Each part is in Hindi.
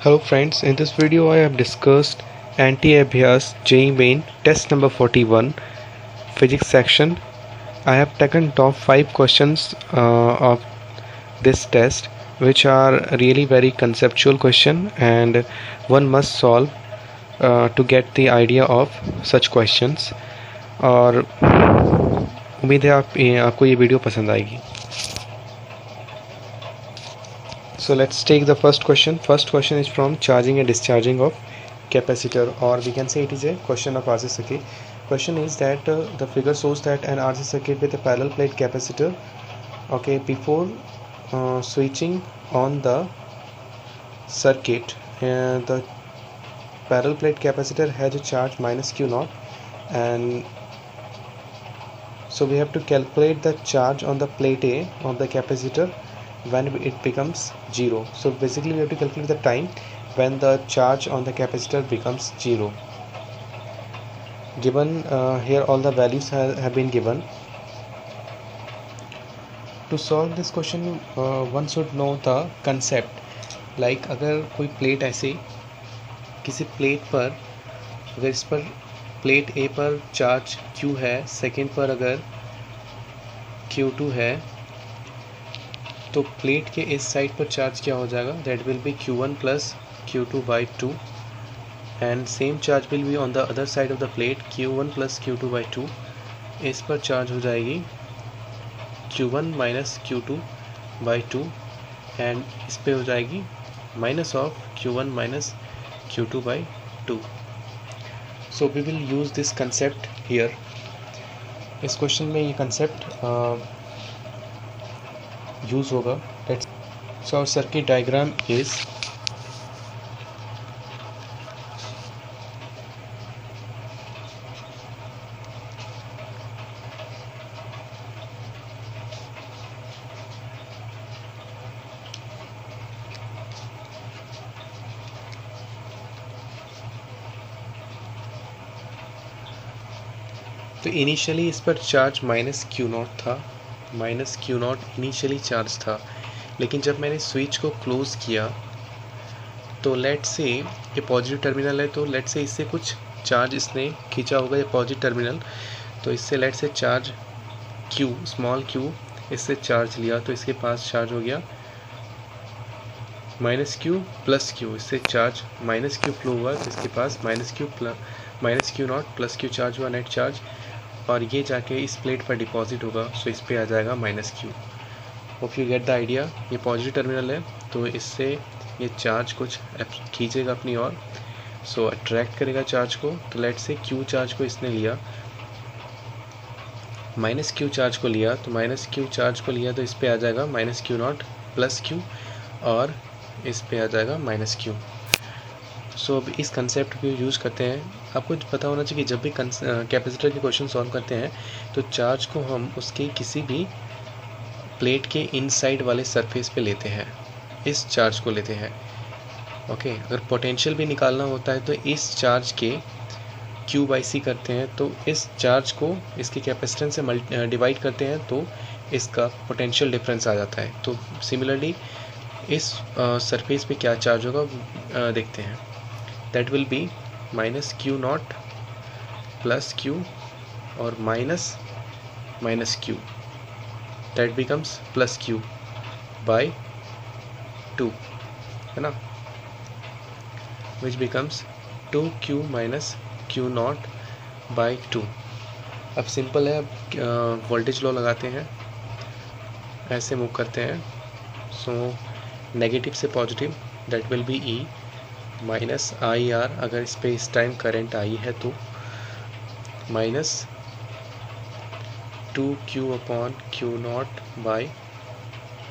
Hello friends, in this video I have discussed anti-abhyas JEE Main test number 41 physics section. I have taken top 5 questions of this test which are really very conceptual question and one must solve to get the idea of such questions. और उम्मीद है आपको ये वीडियो पसंद आएगी. So let's take the first question. First question is from charging and discharging of capacitor, or we can say it is a question of RC circuit. Question is that the figure shows that an RC circuit with a parallel plate capacitor. Okay, before switching on the circuit, the parallel plate capacitor has a charge minus Q naught, and so we have to calculate the charge on the plate A of the capacitor when it becomes 0. So basically we have to calculate the time when the charge on the capacitor becomes 0. Given here all the values have been given. To solve this question one should know the concept. Like अगर कोई प्लेट ऐसे किसी प्लेट पर अगर इस पर प्लेट A पर चार्ज Q है, सेकेंड पर अगर Q2 है, तो प्लेट के इस साइड पर चार्ज क्या हो जाएगा, that will B Q1 plus Q2 by 2 and same charge will be on the other side of the plate Q1 plus Q2 by 2. इस पर चार्ज हो जाएगी Q1 minus Q2 by 2 and इस पर हो जाएगी minus of Q1 minus Q2 by 2. So we will use this concept here. इस क्वेश्चन में ये कंसेप्ट यूज होगा. So our circuit diagram is तो इनिशियली इस पर चार्ज माइनस Q नॉट था, minus Q naught initially charge था, लेकिन जब मैंने स्विच को क्लोज़ किया तो लेट से ये पॉजिटिव टर्मिनल है, तो लेट से इससे कुछ चार्ज इसने खींचा होगा, ये पॉजिटिव टर्मिनल, तो इससे let's say charge Q small q इससे चार्ज लिया, तो इसके पास चार्ज हो गया माइनस Q प्लस Q, इससे चार्ज माइनस Q फ्लो हुआ, तो इसके पास minus Q not plus Q charge हुआ, नेट चार्ज, और ये जाके इस प्लेट पर डिपॉजिट होगा, सो इस पे आ जाएगा minus Q. Hope you get the idea. ये पॉजिटिव टर्मिनल है, तो इससे ये चार्ज कुछ खींचेगा अपनी ओर, सो अट्रैक्ट करेगा चार्ज को. तो लेट से Q चार्ज को इसने लिया, माइनस Q चार्ज को लिया, तो माइनस Q चार्ज को लिया तो इस पे आ जाएगा minus Q not plus Q, और इस पे आ जाएगा माइनस Q. सो अब इस कंसेप्ट को यूज़ करते हैं. आपको पता होना चाहिए कि जब भी कैपेसिटर के क्वेश्चन सॉल्व करते हैं तो चार्ज को हम उसके किसी भी प्लेट के इनसाइड वाले सरफेस पे लेते हैं, इस चार्ज को लेते हैं. ओके, अगर पोटेंशियल भी निकालना होता है तो इस चार्ज के Q बाई C करते हैं, तो इस चार्ज को इसके कैपेसिटेंस से डिवाइड करते हैं, तो इसका पोटेंशियल डिफरेंस आ जाता है. तो सिमिलरली इस सरफेस पे क्या चार्ज होगा देखते हैं. That will B minus Q not plus Q और minus Q, that becomes plus Q by 2, है ना, which becomes 2Q minus Q not by 2. अब सिंपल है, अब वोल्टेज लॉ लगाते हैं, ऐसे मूव करते हैं. सो नेगेटिव से positive, that will B E minus IR, अगर इस पे इस टाइम करंट आई है तो minus 2Q upon Q not by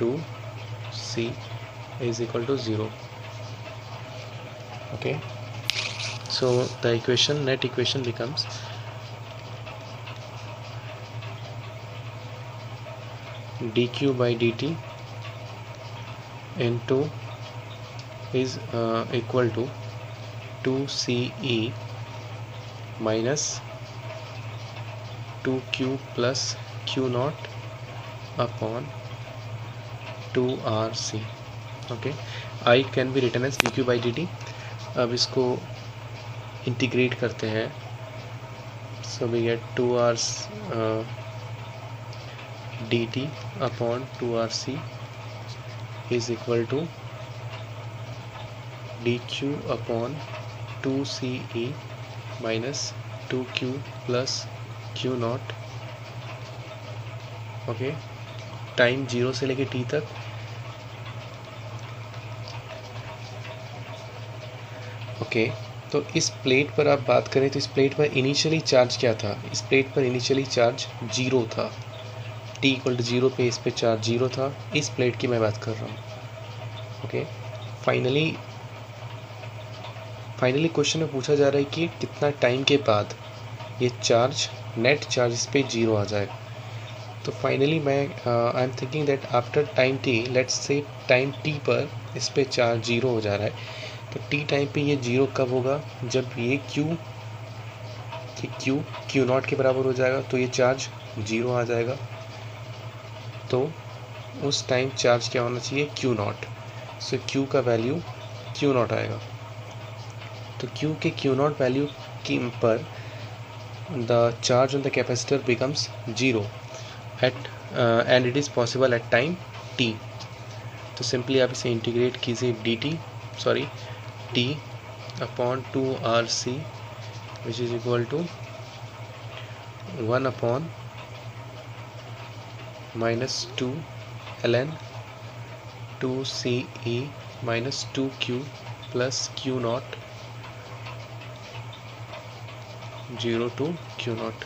2C is equal to 0. Okay, so the net equation becomes dq by dt into is equal to 2CE minus 2Q plus Q naught upon 2RC. Okay, I can be written as D Q by D T. अब इसको इंटीग्रेट करते हैं, so we get 2r dt upon 2rc is equal to dq upon 2ce minus 2q plus q naught. Okay, time 0 से लेके t तक। ओके, तो इस प्लेट पर आप बात करें तो इस प्लेट पर इनिशियली चार्ज क्या था? इस प्लेट पर इनिशियली चार्ज 0 था। t इक्वल टू 0 पे इस पे चार्ज 0 था। इस प्लेट की मैं बात कर रहा हूँ। ओके, फाइनली क्वेश्चन में पूछा जा रहा है कि कितना टाइम के बाद ये चार्ज, नेट चार्ज इस पे 0 आ जाएगा। तो फाइनली मैं I am thinking that after time t, let's say time t पर इस पे चार्ज 0 हो जा रहा है। तो t टाइम पे ये 0 कब होगा? जब ये q नॉट के बराबर हो जाएगा, तो ये चार्ज 0 आ जाएगा। तो उस टाइम चार्ज क्या होना चाहिए? q naught. सो q का वैल्यू q नॉट आएगा। तो q के q नॉट वैल्यू की पर the charge on the capacitor becomes 0 at and it is possible at time t। तो सिंपली आप इसे इंटीग्रेट कीजिए t upon 2rc which is equal to 1 upon minus 2 ln 2ce minus 2q plus q naught 0 to q naught.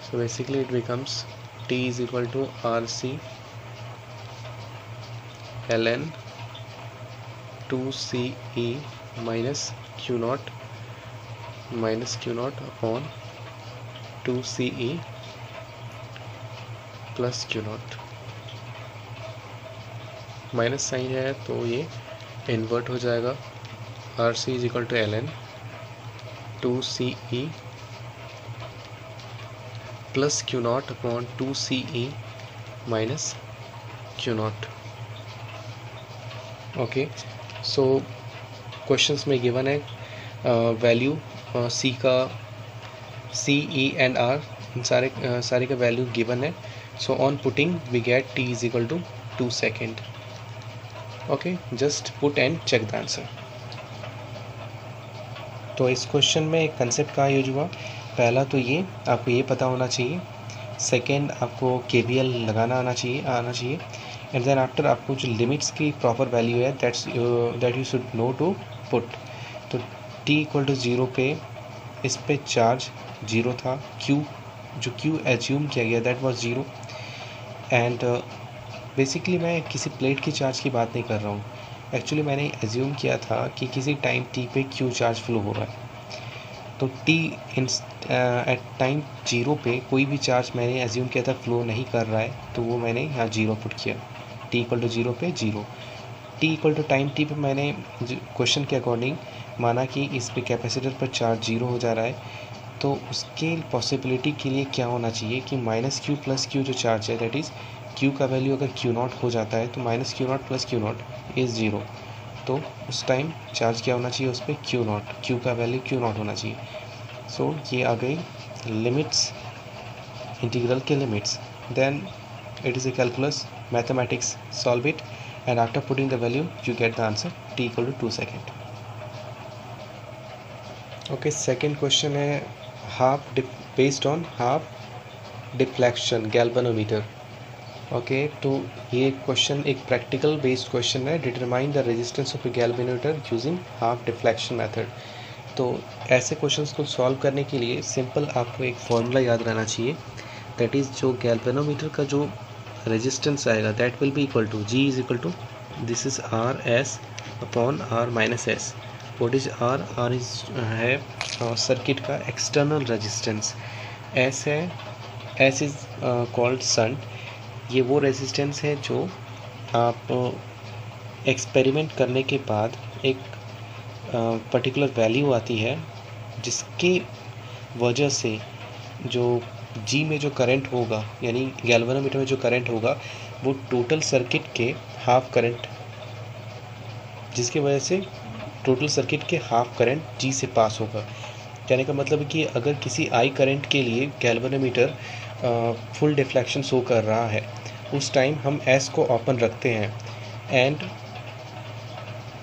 So basically it becomes t is equal to rc ln 2ce minus q naught upon 2ce plus q naught. Minus sign है तो ये इन्वर्ट हो जाएगा। rc is equal to ln 2ce plus q naught upon 2ce minus q naught. Okay, so questions में गिवन है वैल्यू c का, c, e एंड r, इन सारे का वैल्यू गिवन है। So on putting we get t is equal to 2 second. Okay, just put and check the answer. तो इस क्वेश्चन में एक कंसेप्ट का यूज हुआ। पहला तो ये आपको ये पता होना चाहिए, सेकेंड आपको KVL लगाना आना चाहिए एंड देन आफ्टर आपको जो लिमिट्स की प्रॉपर वैल्यू है that you should know to put. तो t इक्वल टू 0 पे इस पे चार्ज 0 था, q एज्यूम किया गया दैट वाज 0 एंड बेसिकली मैं किसी प्लेट की चार्ज की बात नहीं कर रहा हूँ। एक्चुअली मैंने एज्यूम किया था कि किसी टाइम t पे q चार्ज फ्लो हो रहा है। तो t एट टाइम 0 पे कोई भी चार्ज मैंने एज्यूम किया था फ्लो नहीं कर रहा है, तो वो मैंने यहाँ 0 पुट किया। t इक्वल टू 0 पे 0, t equal to time t पे मैंने क्वेश्चन के अकॉर्डिंग माना कि इस पे कैपेसिटर पर चार्ज 0 हो जा रहा है। तो उसके पॉसिबिलिटी के लिए क्या होना चाहिए कि माइनस q प्लस q जो चार्ज है दैट इज़ q का वैल्यू अगर q नॉट हो जाता है तो minus q not plus q not is 0। तो उस टाइम चार्ज क्या होना चाहिए? उस पर q नॉट, q का वैल्यू q नॉट होना चाहिए। सो ये आ गई लिमिट्स, इंटीग्रल के limits. Then it is a calculus, mathematics, solve it and after putting the value you get the answer t equal to 2 second. Okay, second question है based on half deflection galvanometer. Okay, तो ये क्वेश्चन एक प्रैक्टिकल बेस्ड क्वेश्चन है। Determine the resistance of a galvanometer using half deflection method. तो ऐसे क्वेश्चंस को सॉल्व करने के लिए सिंपल आपको एक फॉर्मूला याद रहना चाहिए, दैट इज़ जो गैल्वेनोमीटर का जो रेजिस्टेंस आएगा that will be equal to G is equal to this is RS upon R minus S। What is R is है सर्किट का external resistance, S is called shunt. ये वो रेजिस्टेंस है जो आप एक्सपेरिमेंट करने के बाद एक पर्टिकुलर वैल्यू आती है जिसके वजह से जो G में जो करंट होगा, यानी गैल्वेनोमीटर में जो करंट होगा वो टोटल सर्किट के हाफ करंट जिसकी वजह से टोटल सर्किट के हाफ करंट G से पास होगा। कहने का मतलब है कि अगर किसी I करंट के लिए गैल्वेनोमीटर फुल डिफ्लेक्शन शो कर रहा है, उस टाइम हम S को ओपन रखते हैं एंड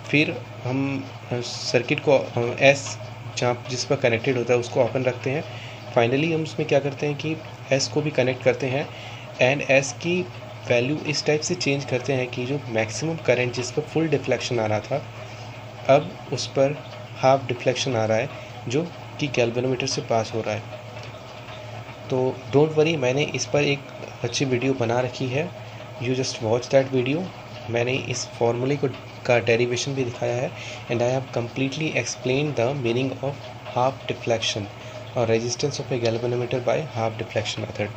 फिर हम सर्किट को S जहाँ जिस पर कनेक्टेड होता है उसको ओपन रखते हैं। फाइनली हम उसमें क्या करते हैं कि S को भी कनेक्ट करते हैं एंड S की वैल्यू इस टाइप से चेंज करते हैं कि जो मैक्सिमम करंट जिस पर फुल डिफ्लेक्शन आ रहा था, अब उस पर हाफ डिफ्लेक्शन आ रहा है जो कि गैल्वेनोमीटर से पास हो रहा है। तो डोंट वरी, मैंने इस पर एक अच्छी वीडियो बना रखी है, you just watch that video. मैंने इस फॉर्मूले का डेरिवेशन भी दिखाया है and I have completely explain the meaning of half deflection और resistance of a galvanometer by half deflection method.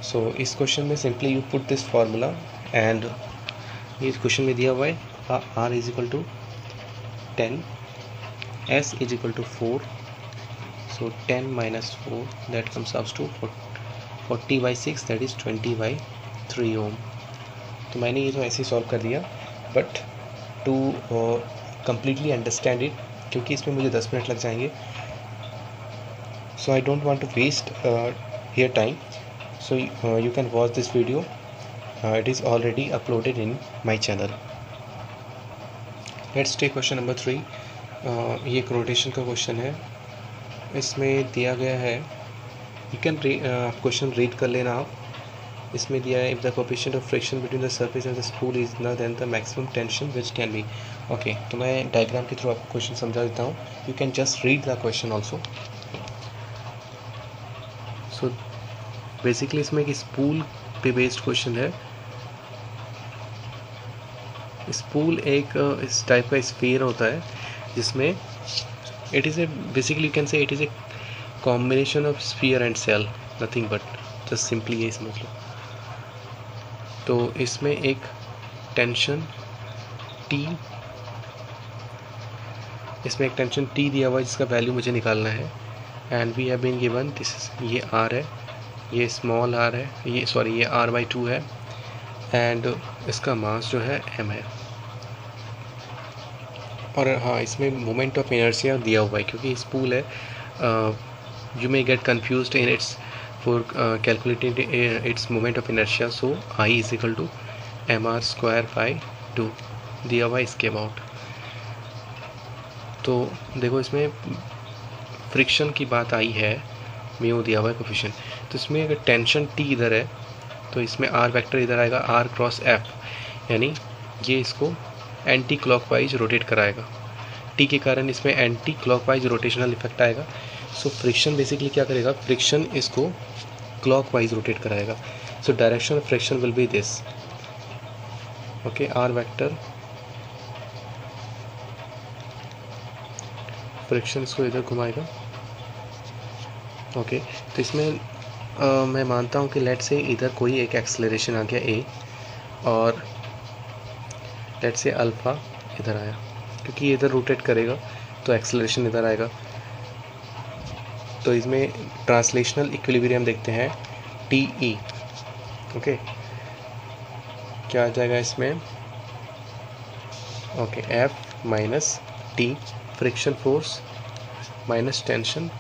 So इस क्वेश्चन में simply you put this formula and ये क्वेश्चन में दिया हुआ है R is equal to 10, S is equal to 4, so 10 minus 4 that comes out to 40 by 6, that is 20 by 3 ohm। तो मैंने ये तो ऐसे ही सॉल्व कर दिया, but to completely understand it, क्योंकि इसमें मुझे 10 मिनट लग जाएंगे, so I don't want to waste your time, so you can watch this video, it is already uploaded in my channel। Let's take question number 3। ये एक रोटेशन का क्वेश्चन है, इसमें दिया गया है, यू कैन क्वेश्चन रीड कर लेना आप। इसमें दिया है, if the coefficient of friction between the surface and the spool is not then the maximum tension which can be. Okay, तो मैं डायग्राम के थ्रू आपको क्वेश्चन समझा देता हूँ, you can just read the question also. So basically इसमें एक स्पूल पे बेस्ड क्वेश्चन है। स्पूल एक इस टाइप का स्फीयर होता है जिसमें it is a basically you can say it is a combination of sphere and shell, nothing but, just simply ये समझ लो। तो इसमें एक टेंशन T, इसमें एक टेंशन T दिया हुआ है जिसका वैल्यू मुझे निकालना है and we have been given this, ये R है, ये स्मॉल r है, ये सॉरी ये R/2 है एंड इसका मास जो है m है। और हाँ, इसमें मोमेंट ऑफ इनर्शिया दिया हुआ है, क्योंकि स्पूल है, you may get confused in its for calculating its moment of inertia. So I is equal to mr²/2 दिया हुआ है इसके अबाउट। तो देखो इसमें फ्रिक्शन की बात आई है, म्यू दिया हुआ है कोएफिशिएंट, तो इसमें अगर टेंशन T इधर है तो इसमें R वेक्टर इधर आएगा R क्रॉस F, यानी ये इसको एंटी क्लॉकवाइज रोटेट कराएगा। T के कारण इसमें एंटी क्लॉकवाइज रोटेशनल इफेक्ट आएगा। सो फ्रिक्शन बेसिकली क्या करेगा, फ्रिक्शन इसको क्लॉकवाइज रोटेट कराएगा। So direction of friction will be this, okay, R vector, friction इसको इधर घुमाएगा। ओके, तो इसमें मैं मानता हूँ कि लेट से इधर कोई एक एक्सेलरेशन आ गया A और लेट से अल्फ़ा इधर आया, क्योंकि इधर रोटेट करेगा तो एक्सेलरेशन इधर आएगा। तो इसमें ट्रांसलेशनल इक्विलिब्रियम देखते हैं TE, ओके, क्या आ जाएगा इसमें, okay, F minus T, friction force minus tension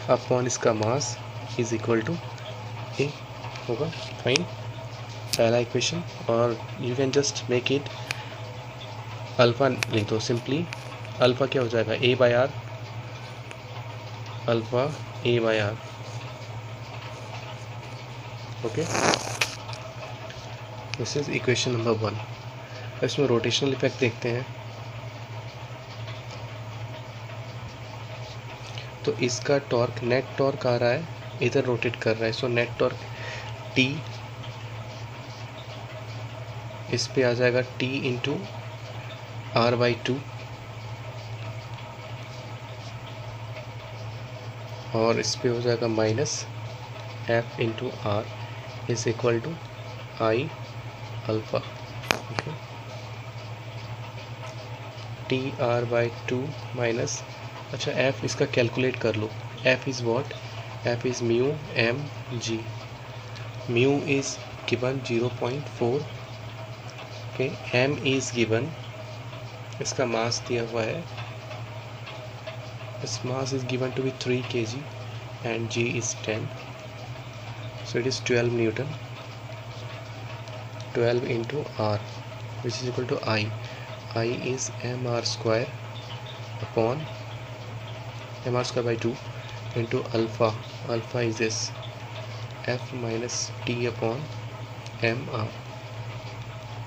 upon इसका mass is equal to A होगा। फाइन, पहला इक्वेशन, और you can just make it alpha लिख दो सिंपली। अल्फ़ा क्या हो जाएगा, A/R, alpha A/R, okay, this is equation number 1। इसमें रोटेशनल इफेक्ट देखते हैं, तो इसका टॉर्क, नेट टॉर्क आ रहा है, इधर रोटेट कर रहा है, सो नेट टॉर्क T इस पे आ जाएगा T इंटू R/2 और इस पे हो जाएगा minus F into R is equal to I alpha, okay, TR/2 minus, अच्छा F इसका कैलकुलेट कर लो, F is what, F is mu mg, mu is given 0.4, okay, m is given इसका मास दिया हुआ है, its mass is given to be 3 kg and g is 10, so it is 12 Newton. 12 into r, which is equal to I is mr square upon mr square by 2 into alpha is this f minus t upon mr.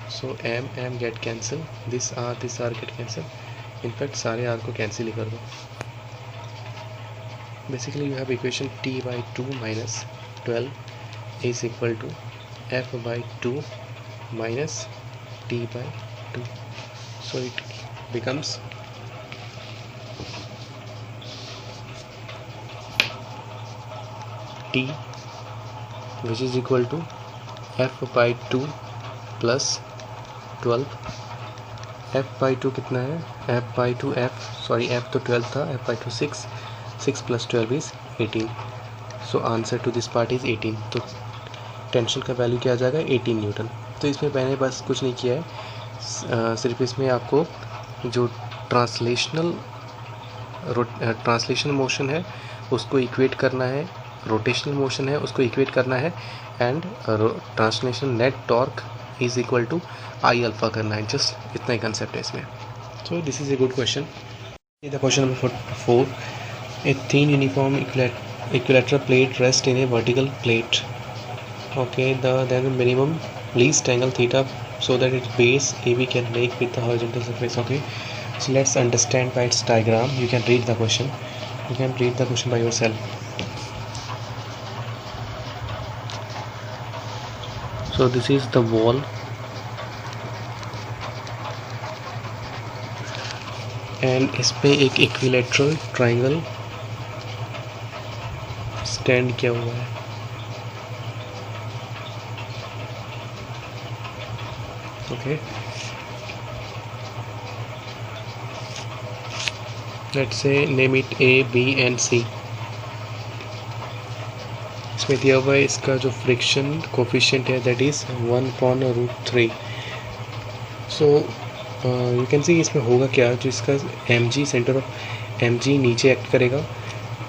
So m get cancel, this r get cancel, in fact सारे r को cancel ही कर दो. Basically you have equation t by 2 minus 12 is equal to f by 2 minus t by 2, so it becomes t which is equal to f by 2 plus 12. f by 2 कितना है, f by 2 f तो 12 था, f by 2 6 plus 12 is 18, so answer to this part is 18. तो टेंशन का वैल्यू क्या आ जाएगा, 18 न्यूटन. तो इसमें मैंने बस कुछ नहीं किया है, सिर्फ इसमें आपको जो ट्रांसलेशनल मोशन है उसको इक्वेट करना है, रोटेशनल मोशन है उसको इक्वेट करना है, and translational net torque is equal to I alpha करना है. जस्ट इतना ही कंसेप्ट है इसमें. So this is a good question. The question number 4. A thin uniform equilateral plate rests in a vertical plate. Okay, then the minimum least angle theta so that its base AB can make with the horizontal surface. Okay, so let's understand by its diagram. You can read the question. You can read the question by yourself. So this is the wall, and इस पे एक equilateral triangle स्टैंड किया हुआ है. Okay, let's say name it A, B and C. इसमें दिया हुआ है इसका जो फ्रिक्शन कोफिशिएंट है that is 1/√3. So you can see इसमें होगा क्या, जो इसका mg सेंटर ऑफ mg नीचे एक्ट करेगा,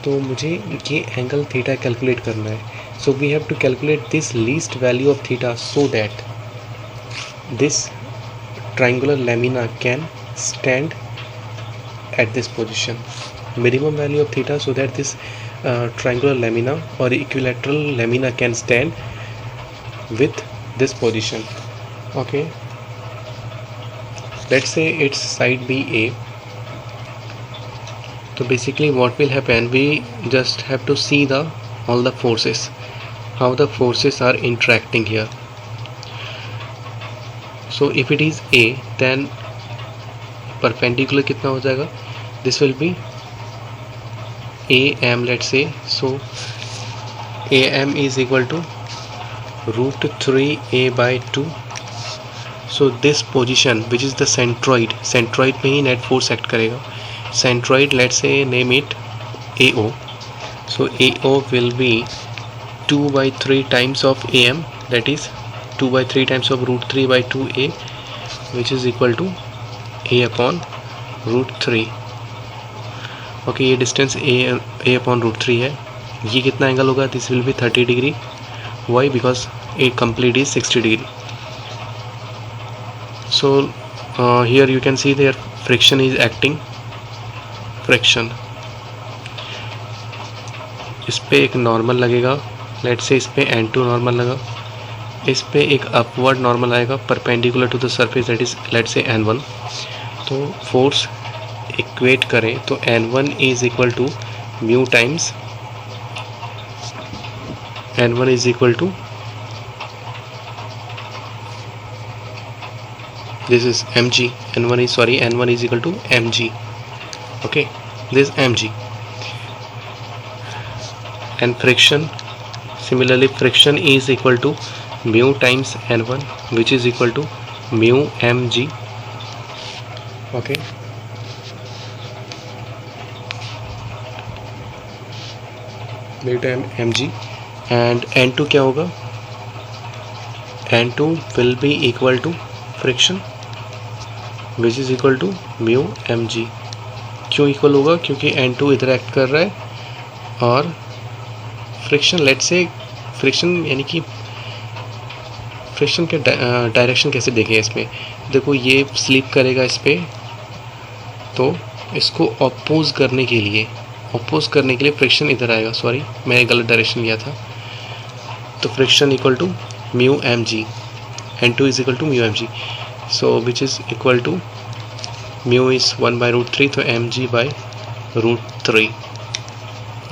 तो मुझे ये एंगल थीटा कैलकुलेट करना है. So we have to calculate this least value of theta so that this triangular lamina can stand at this position. Minimum value of theta so that this triangular lamina or equilateral lamina can stand with this position. Okay, let's say its side be A. So basically what will happen, we just have to see all the forces, how the forces are interacting here. So if it is A, then perpendicular कितना हो जाएगा, this will be AM, let's say. So AM is equal to √3a by 2. So this position which is the centroid में ही net force act करेगा. Centroid, let's say name it AO. So AO will be 2/3 times of AM, that is 2/3 times of √3 by 2a, which is equal to A upon √3. Okay, ये डिस्टेंस a अपॉन √3 है. ये कितना एंगल होगा, this will be 30 degree. Why, because a complete is 60 degree. So here you can see there friction is acting. Friction, इस पे एक नॉर्मल लगेगा, लेट्स से इस पे N2 नॉर्मल लगा, इस पे एक अपवर्ड नॉर्मल आएगा perpendicular to the surface, that is let's say N1. तो फोर्स इक्वेट करें तो N1 is equal to mu times N1 is equal to this is mg. N1 is equal to mg. Okay, this is mg. And friction, similarly friction is equal to mu times N1, which is equal to mu mg. Okay, mu times mg. And N2 क्या होगा, N2 will be equal to friction which is equal to mu M G. क्यों इक्वल होगा? क्योंकि N2 इधर एक्ट कर रहा है और फ्रिक्शन, लेट से फ्रिक्शन यानी कि फ्रिक्शन के डायरेक्शन कैसे देखें इसमें। देखो ये स्लिप करेगा इस पर, तो इसको अपोज करने के लिए फ्रिक्शन इधर आएगा। सॉरी, मैं गलत डायरेक्शन लिया था। तो friction equal to mu M G, N2 is equal to mu M G. So which is equal to mu is 1/√3, तो एम जी बाई √3।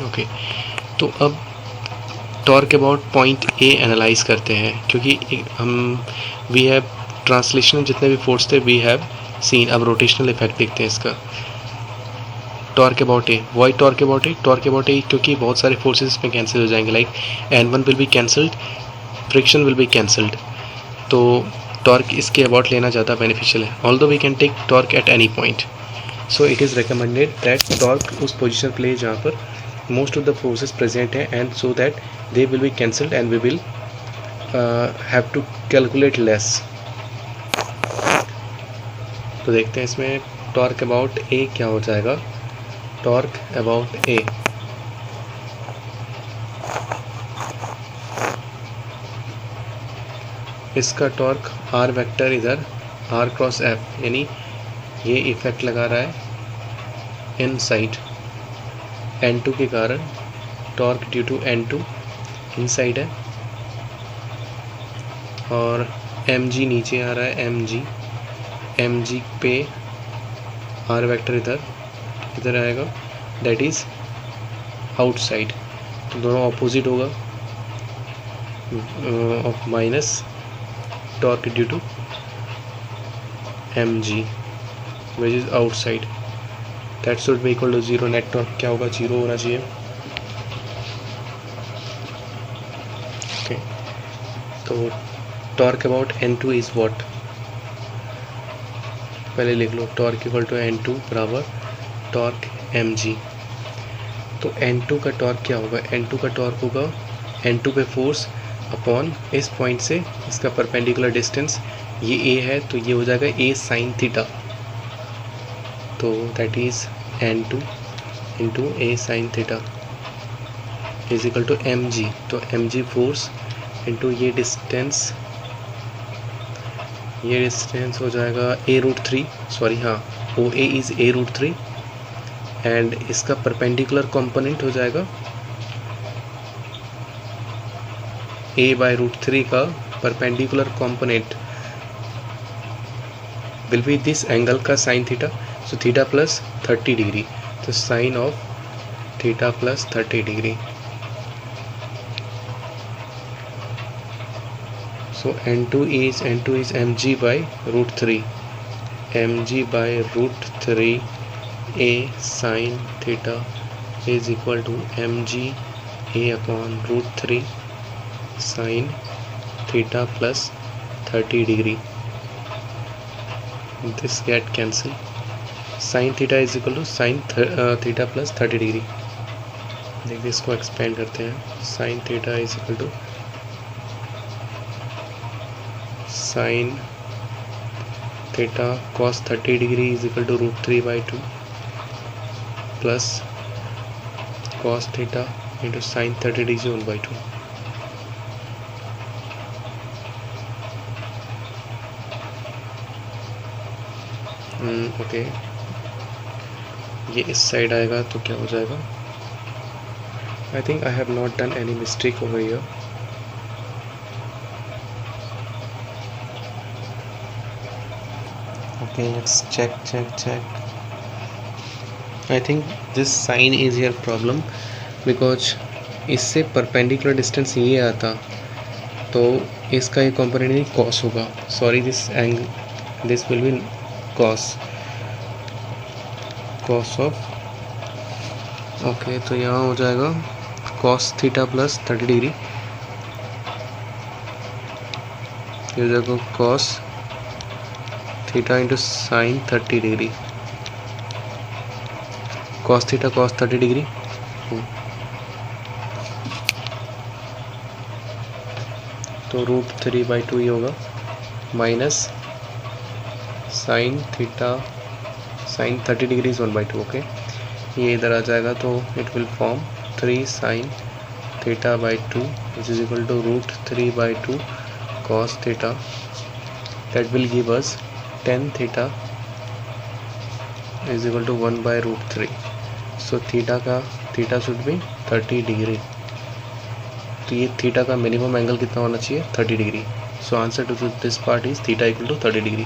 ओके, तो अब torque about point A analyse करते हैं, क्योंकि हम वी हैव ट्रांसलेशनल जितने भी फोर्स थे वी हैव सीन। अब रोटेशनल इफेक्ट देखते हैं इसका। Torque about A, why torque about A? Torque about A क्योंकि बहुत सारे फोर्सेस इसमें कैंसिल हो जाएंगे, like N1 will be cancelled, friction will be cancelled, तो टॉर्क इसके अबाउट लेना ज़्यादा बेनिफिशियल है। Although we can take torque at any point, so it is recommended that torque उस पोजिशन पे ले जहाँ पर most of the forces present हैं, and so that they will be cancelled and we will have to calculate less. तो देखते हैं इसमें टॉर्क अबाउट ए क्या हो जाएगा। टॉर्क अबाउट ए, इसका टॉर्क आर वेक्टर इधर आर क्रॉस एफ, यानी ये इफेक्ट लगा रहा है इन साइड N2 के कारण। Torque due to N2 inside है और mg नीचे आ रहा है, mg पे आर वेक्टर इधर आएगा, दैट इज़ आउटसाइड। तो दोनों अपोजिट होगा of minus torque due to mg which is outside, that should be equal to 0। Net torque क्या होगा? 0 होना चाहिए। ओके, तो torque about N2 is what? पहले लिख लो, टॉर्क इक्वल टू N2 बराबर टॉर्क mg। तो N2 का टॉर्क क्या होगा? N2 का टॉर्क होगा N2 पे फोर्स अपॉन इस पॉइंट से इसका परपेंडिकुलर डिस्टेंस, ये A है तो ये हो जाएगा A साइन थीटा, तो that is N2 into A sine theta is equal to mg। तो mg फोर्स इंटू ये डिस्टेंस हो जाएगा A√3, सॉरी हाँ, OA इज़ A√3 एंड इसका परपेंडिकुलर कंपोनेंट हो जाएगा A/√3 का perpendicular component will be this angle का sine theta, so theta plus 30 degree, तो sine of theta plus 30 degree. So N2 is mg by √3, mg by √3 A sin theta is equal to mg A upon √3 sin theta plus 30 degree. This get cancel. Sin theta is equal to sin theta plus 30 degree. देखिए इसको एक्सपेंड करते हैं। sin theta is equal to sin theta cos 30 degree is equal to √3/2 plus cos theta into sin 30 degree 1/2। Okay, ये इस साइड आएगा तो क्या हो जाएगा? I think I have not done any mistake over here. Okay, let's check. I think this sign is your problem because इससे परपेंडिकुलर डिस्टेंस ये आता तो इसका ये कंपोनेंट नहीं cos होगा, sorry this will B cos of, okay, तो यहाँ हो जाएगा cos थीटा प्लस 30 डिग्री, ये हो जाएगा cos theta into sine 30 degree, cos theta cos 30 degree, तो √3/2 ही होगा, minus sine theta sine 30 degree is 1/2 okay. ये इधर आ जाएगा तो it will form 3 sine theta by 2 which is equal to √3/2 cos theta. That will give us tan theta is equal to 1/√3. So theta should be 30 degree. तो ये थीटा का मिनिमम एंगल कितना होना चाहिए 30 degree. So answer to this part is theta equal to 30 degree.